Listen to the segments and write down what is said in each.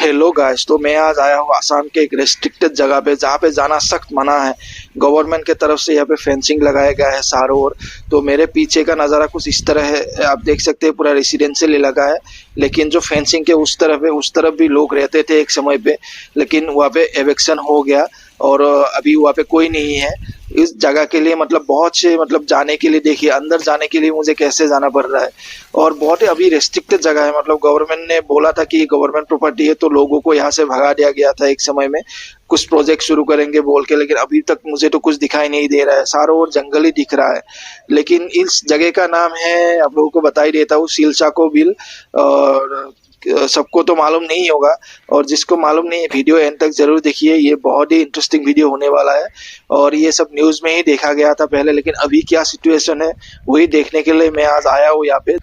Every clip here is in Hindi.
हेलो गाइस, तो मैं आज आया हूँ आसाम के एक रेस्ट्रिक्टेड जगह पे जहाँ पे जाना सख्त मना है। गवर्नमेंट के तरफ से यहाँ पे फेंसिंग लगाया गया है चारों ओर। तो मेरे पीछे का नज़ारा कुछ इस तरह है, आप देख सकते हैं पूरा रेसिडेंशियल इलाका है। लेकिन जो फेंसिंग के उस तरफ है उस तरफ भी लोग रहते थे एक समय पे, लेकिन वहाँ पे एविक्शन हो गया और अभी वहाँ पे कोई नहीं है। इस जगह के लिए मतलब बहुत से मतलब जाने के लिए देखिए, अंदर जाने के लिए मुझे कैसे जाना पड़ रहा है। और बहुत ही अभी रेस्ट्रिक्टेड जगह है, मतलब गवर्नमेंट ने बोला था कि गवर्नमेंट प्रॉपर्टी है तो लोगों को यहाँ से भगा दिया गया था एक समय में, कुछ प्रोजेक्ट शुरू करेंगे बोल के। लेकिन अभी तक मुझे तो कुछ दिखाई नहीं दे रहा है, चारों ओर जंगल ही दिख रहा है। लेकिन इस जगह का नाम है, आप लोगों को बता ही देता हूँ, सिलचाको बिल। और सबको तो मालूम नहीं होगा, और जिसको मालूम नहीं है वीडियो एंड तक जरूर देखिए, ये बहुत ही इंटरेस्टिंग वीडियो होने वाला है। और ये सब न्यूज़ में ही देखा गया था पहले, लेकिन अभी क्या सिचुएशन है वही देखने के लिए मैं आज आया हूँ यहाँ पे।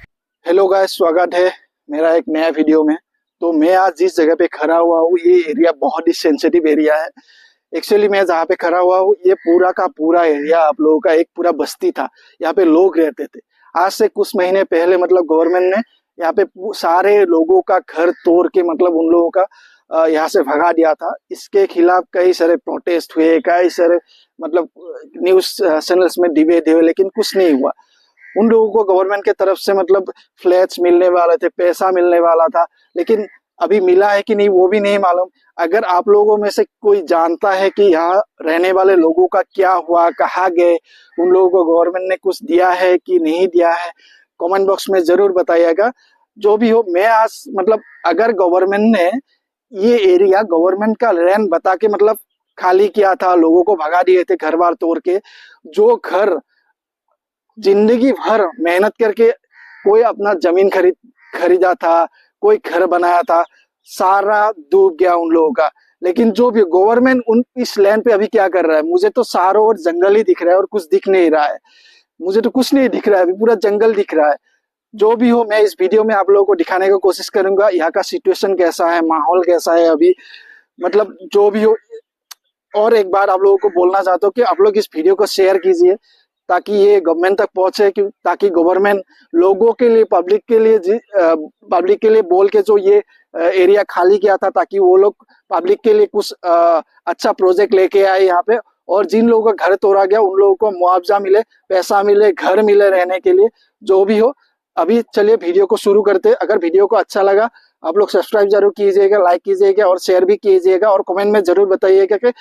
हेलो गाइस, स्वागत है मेरा एक नया वीडियो में। तो मैं आज जिस जगह पे खड़ा हुआ हूँ ये एरिया बहुत ही सेंसिटिव एरिया है। एक्चुअली मैं जहाँ पे खड़ा हुआ हूँ ये पूरा का पूरा एरिया आप लोगों का एक पूरा बस्ती था, यहाँ पे लोग रहते थे। आज से कुछ महीने पहले मतलब गवर्नमेंट ने यहाँ पे सारे लोगों का घर तोड़ के मतलब उन लोगों का यहाँ से भगा दिया था। इसके खिलाफ कई सारे प्रोटेस्ट हुए, कई सारे मतलब न्यूज चैनल्स में डिबेट हुए, लेकिन कुछ नहीं हुआ। उन लोगों को गवर्नमेंट के तरफ से मतलब फ्लैट्स मिलने वाले थे, पैसा मिलने वाला था, लेकिन अभी मिला है कि नहीं वो भी नहीं मालूम। अगर आप लोगों में से कोई जानता है कि यहाँ रहने वाले लोगों का क्या हुआ, कहाँ गए, उन लोगों को गवर्नमेंट ने कुछ दिया है कि नहीं दिया है, कमेंट बॉक्स में जरूर बताइएगा। जो भी हो, मैं आज मतलब अगर गवर्नमेंट ने ये एरिया गवर्नमेंट का लैंड बता के मतलब खाली किया था, लोगों को भगा दिए थे घर बार तोड़ के, जो घर जिंदगी भर मेहनत करके कोई अपना जमीन खरीदा था, कोई घर बनाया था, सारा डूब गया उन लोगों का। लेकिन जो भी गवर्नमेंट उन इस लैंड पे अभी क्या कर रहा है, मुझे तो चारों ओर जंगल ही दिख रहा है और कुछ दिख नहीं रहा है। मुझे तो कुछ नहीं दिख रहा है, अभी पूरा जंगल दिख रहा है। जो भी हो, मैं इस वीडियो में आप लोगों को दिखाने की कोशिश करूंगा यहाँ का सिचुएशन कैसा है, माहौल कैसा है अभी, मतलब जो भी हो। और एक बार आप लोगों को बोलना चाहता हूँ कि आप लोग इस वीडियो को शेयर कीजिए ताकि ये गवर्नमेंट तक पहुंचे, कि ताकि गवर्नमेंट लोगों के लिए, पब्लिक के लिए बोल के जो ये एरिया खाली किया था, ताकि वो लोग पब्लिक के लिए कुछ अच्छा प्रोजेक्ट लेके आए यहाँ पे। और जिन लोगों का घर तोड़ा गया उन लोगों को मुआवजा मिले, पैसा मिले, घर मिले रहने के लिए। जो भी हो, अभी चलिए वीडियो को शुरू करते हैं। अगर वीडियो को अच्छा लगा आप लोग सब्सक्राइब जरूर कीजिएगा, लाइक कीजिएगा और शेयर भी कीजिएगा, और कमेंट में जरूर बताइएगा कि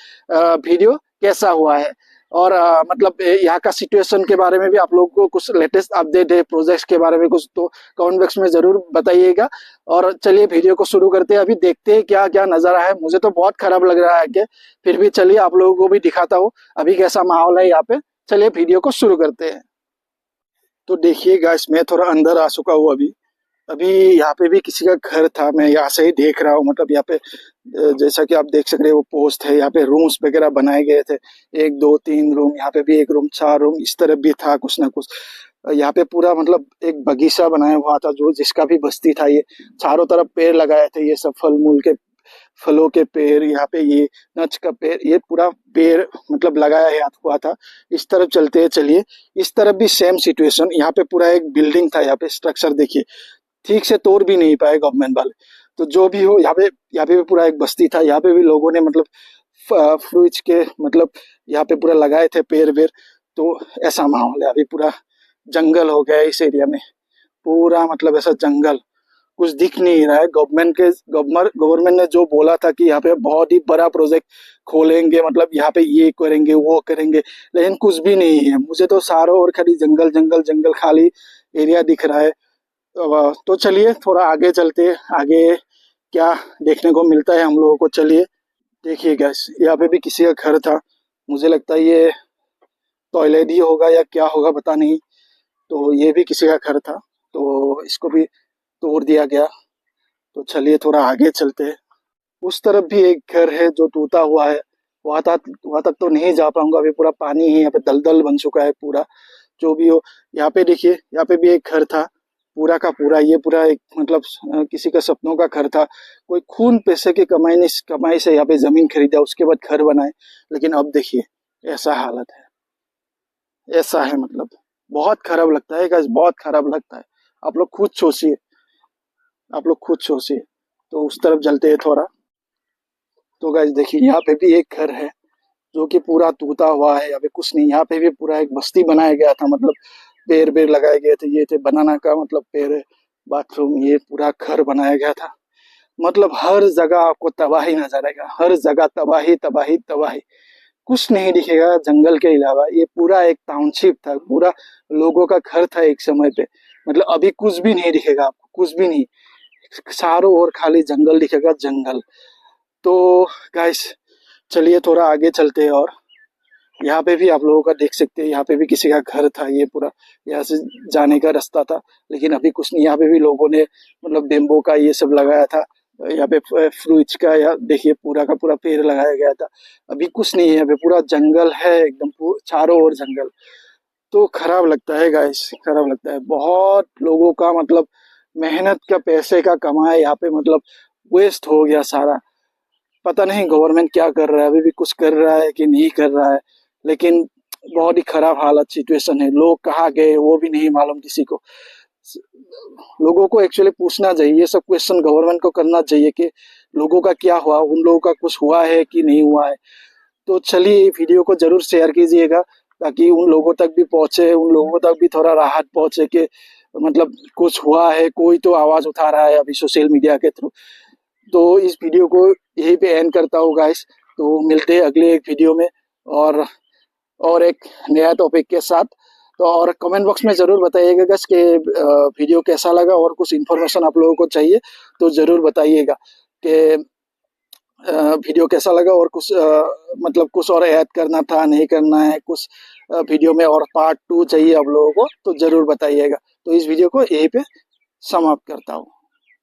वीडियो कैसा हुआ है। और मतलब यहाँ का सिचुएशन के बारे में भी आप लोगों को कुछ लेटेस्ट अपडेट है, प्रोजेक्ट्स के बारे में कुछ, तो कमेंट बॉक्स में जरूर बताइएगा। और चलिए वीडियो को शुरू करते हैं, अभी देखते हैं क्या क्या नजारा है। मुझे तो बहुत खराब लग रहा है कि फिर भी चलिए आप लोगों को भी दिखाता हूँ अभी कैसा माहौल है यहाँ पे। चलिए वीडियो को शुरू करते हैं। तो देखिए गाइस, मैं थोड़ा अंदर आ चुका हूँ अभी। अभी यहाँ पे भी किसी का घर था, मैं यहाँ से ही देख रहा हूँ। मतलब यहाँ पे जैसा कि आप देख सक रहे हैं वो पोस्ट है, यहाँ पे रूम्स वगैरह बनाए गए थे, 1 2 3 रूम, यहाँ पे भी 1 रूम, 4 रूम, इस तरफ भी था कुछ ना कुछ। यहाँ पे पूरा मतलब एक बगीचा बनाया हुआ था, जो जिसका भी बस्ती था। ये चारों तरफ पेड़ लगाए थे, ये सब फल मूल के, फलों के पेड़, यहाँ पे ये नच का पेड़, ये पूरा पेड़ मतलब लगाया हुआ था। इस तरफ चलते हैं, चलिए। इस तरफ भी सेम सिचुएशन, यहाँ पे पूरा एक बिल्डिंग था, यहाँ पे स्ट्रक्चर देखिए, ठीक से तोड़ भी नहीं पाए गवर्नमेंट वाले। तो जो भी हो, यहाँ पे भी पूरा एक बस्ती था, यहाँ पे भी लोगों ने मतलब फ्रूट्स के मतलब यहाँ पे पूरा लगाए थे पेड़ वेड़। तो ऐसा माहौल है, अभी पूरा जंगल हो गया है इस एरिया में, पूरा मतलब ऐसा जंगल, कुछ दिख नहीं रहा है। गवर्नमेंट ने जो बोला था कि यहाँ पे बहुत ही बड़ा प्रोजेक्ट खोलेंगे, मतलब यहाँ पे ये करेंगे वो करेंगे, लेकिन कुछ भी नहीं है। मुझे तो चारों ओर खाली जंगल जंगल जंगल, खाली एरिया दिख रहा है। तो चलिए थोड़ा आगे चलते हैं, आगे क्या देखने को मिलता है हम लोगों को। चलिए देखिए गैस, यहाँ पे भी किसी का घर था, मुझे लगता है ये टॉयलेट ही होगा या क्या होगा पता नहीं। तो ये भी किसी का घर था, तो इसको भी तोड़ दिया गया। तो चलिए थोड़ा आगे चलते हैं। उस तरफ भी एक घर है जो टूटा हुआ है, वहां तक तो नहीं जा पाऊंगा, अभी पूरा पानी ही यहाँ पे दलदल बन चुका है पूरा। जो भी हो, यहाँ पे देखिए, यहाँ पे भी एक घर था, पूरा का पूरा, ये पूरा एक मतलब किसी का सपनों का घर था। कोई खून पैसे की कमाई से यहाँ पे जमीन खरीदा, उसके बाद घर बनाए। लेकिन अब देखिए ऐसा हालत है, ऐसा है मतलब बहुत खराब लगता है गाइस, बहुत खराब लगता है। आप लोग खुद सोचिए, आप लोग खुद सोचिए। तो उस तरफ चलते हैं थोड़ा। तो गाइस देखिए यहाँ पे भी एक घर है जो कि पूरा टूटा हुआ है, यहाँ पे कुछ नहीं। यहाँ पे भी पूरा एक बस्ती बनाया गया था, मतलब पेड़ पेड़ लगाए गए थे, ये थे बनाना का मतलब पेड़, बाथरूम, ये पूरा घर बनाया गया था। मतलब हर जगह आपको तबाही नजर आएगा, हर जगह तबाही तबाही तबाही, कुछ नहीं दिखेगा जंगल के अलावा। ये पूरा एक टाउनशिप था, पूरा लोगों का घर था एक समय पे। मतलब अभी कुछ भी नहीं दिखेगा आपको, कुछ भी नहीं, चारों ओर खाली जंगल दिखेगा, जंगल। तो गाइस चलिए थोड़ा आगे चलते हैं, और यहाँ पे भी आप लोगों का देख सकते हैं, यहाँ पे भी किसी का घर था, ये पूरा यहाँ से जाने का रास्ता था। लेकिन अभी कुछ नहीं, यहाँ पे भी लोगों ने मतलब बेम्बो का ये सब लगाया था, यहाँ पे फ्रूट्स का, या देखिए पूरा का पूरा पेड़ लगाया गया था। अभी कुछ नहीं है, यहाँ पे पूरा जंगल है एकदम, चारों ओर जंगल। तो खराब लगता है गाइस, खराब लगता है बहुत। लोगों का मतलब मेहनत का, पैसे का कमाए यहाँ पे मतलब वेस्ट हो गया सारा। पता नहीं गवर्नमेंट क्या कर रहा है, अभी भी कुछ कर रहा है कि नहीं कर रहा है, लेकिन बहुत ही खराब हालत सिचुएशन है। लोग कहाँ गए वो भी नहीं मालूम किसी को। लोगों को एक्चुअली पूछना चाहिए, ये सब क्वेश्चन गवर्नमेंट को करना चाहिए कि लोगों का क्या हुआ, उन लोगों का कुछ हुआ है कि नहीं हुआ है। तो चलिए वीडियो को जरूर शेयर कीजिएगा, ताकि उन लोगों तक भी पहुंचे, उन लोगों तक भी थोड़ा राहत पहुंचे कि मतलब कुछ हुआ है, कोई तो आवाज उठा रहा है अभी सोशल मीडिया के थ्रू। तो इस वीडियो को यहीं पे एंड करता हूँ गाइस। तो मिलते हैं अगले एक वीडियो में, और एक नया टॉपिक के साथ। तो और कमेंट बॉक्स में ज़रूर बताइएगा गाइस कि वीडियो कैसा लगा, और कुछ इन्फॉर्मेशन आप लोगों को चाहिए तो ज़रूर बताइएगा कि वीडियो कैसा लगा, और कुछ मतलब कुछ और ऐड करना था, नहीं करना है, कुछ वीडियो में और पार्ट 2 चाहिए आप लोगों को तो ज़रूर बताइएगा। तो इस वीडियो को यहीं पे समाप्त करता हूँ।